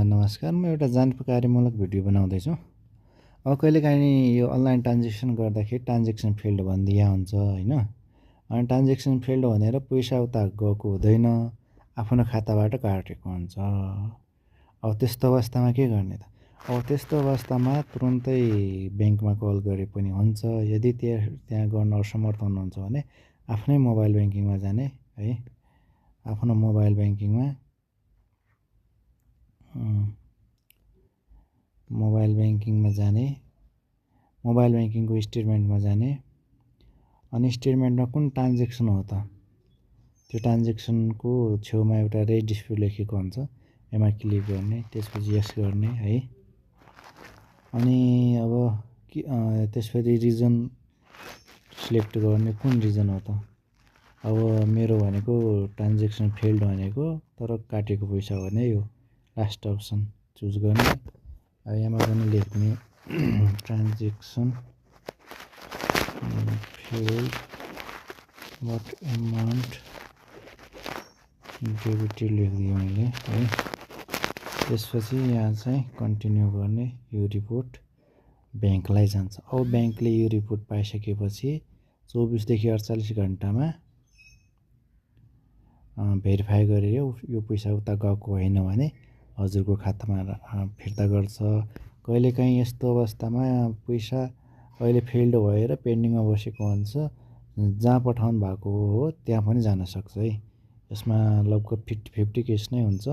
नमस्कार, म एउटा जानकारीमूलक भिडियो बनाउँदैछु। अब कहिलेकाहीँ यो अनलाइन ट्रान्जेक्सन गर्दाखेरि ट्रान्जेक्सन फेल्ड भनिदिया हुन्छ होइन। अनि ट्रान्जेक्सन फेल्ड भनेर पैसा उता गएको हुँदैन, आफ्नो खाताबाट काटेको हुन्छ। अब त्यस्तो अवस्थामा के गर्ने त? अब त्यस्तो अवस्थामा तुरुन्तै ब्याङ्कमा कल गरे पनि हुन्छ। यदि त्यहाँ गर्न असमर्थ हुनुहुन्छ भने आफ्नै मोबाइल ब्याङ्किङमा जाने है। आफ्नो मोबाइल ब्याङ्किङमा मोबाइल ब्याङ्किङमा जाने, मोबाइल ब्याङ्किङको स्टेटमेन्टमा जाने, अनि स्टेटमेन्टमा कुन ट्रान्जेक्सन हो त त्यो ट्रान्जेक्सनको छेउमा एउटा रेड डिस्प्ले लेखेको हुन्छ, यसमा क्लिक गर्ने, त्यसपछि यस गर्ने है। अनि अब त्यसपछि रिजन सिलेक्ट गर्ने, कुन रिजन हो त। अब मेरो भनेको ट्रान्जेक्सन फेल्ड भनेको तर काटेको पैसा हो भने यो लास्ट अप्सन चुज गर्ने। अब यहाँ पनि लेख्ने transaction failed what amount debited लेखिदिएँ मैले है। त्यसपछि यहाँ चाहिँ कन्टिन्यू गर्ने, यो रिपोर्ट ब्याङ्कलाई जान्छ। अब ब्याङ्कले यो रिपोर्ट पाइसकेपछि 24 देखि 48 घन्टामा भेरिफाई गरेर यो पैसा उता गएको होइन भने हजुरको खातामा फिर्ता गर्छ। कहिलेकाहीँ यस्तो अवस्थामा पैसा अहिले फेल्ड भएर पेन्डिङमा बसेको हुन्छ, जहाँ पठाउनु भएको हो त्यहाँ पनि जान सक्छ है। यसमा लगभग 50-50 केस नै हुन्छ।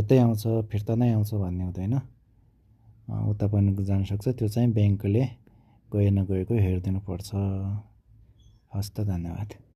यतै आउँछ फिर्ता नै आउँछ भन्ने हुँदैन, उता पनि जान सक्छ। त्यो चाहिँ ब्याङ्कले गए नगएको हेरिदिनु पर्छ। हस् त, धन्यवाद।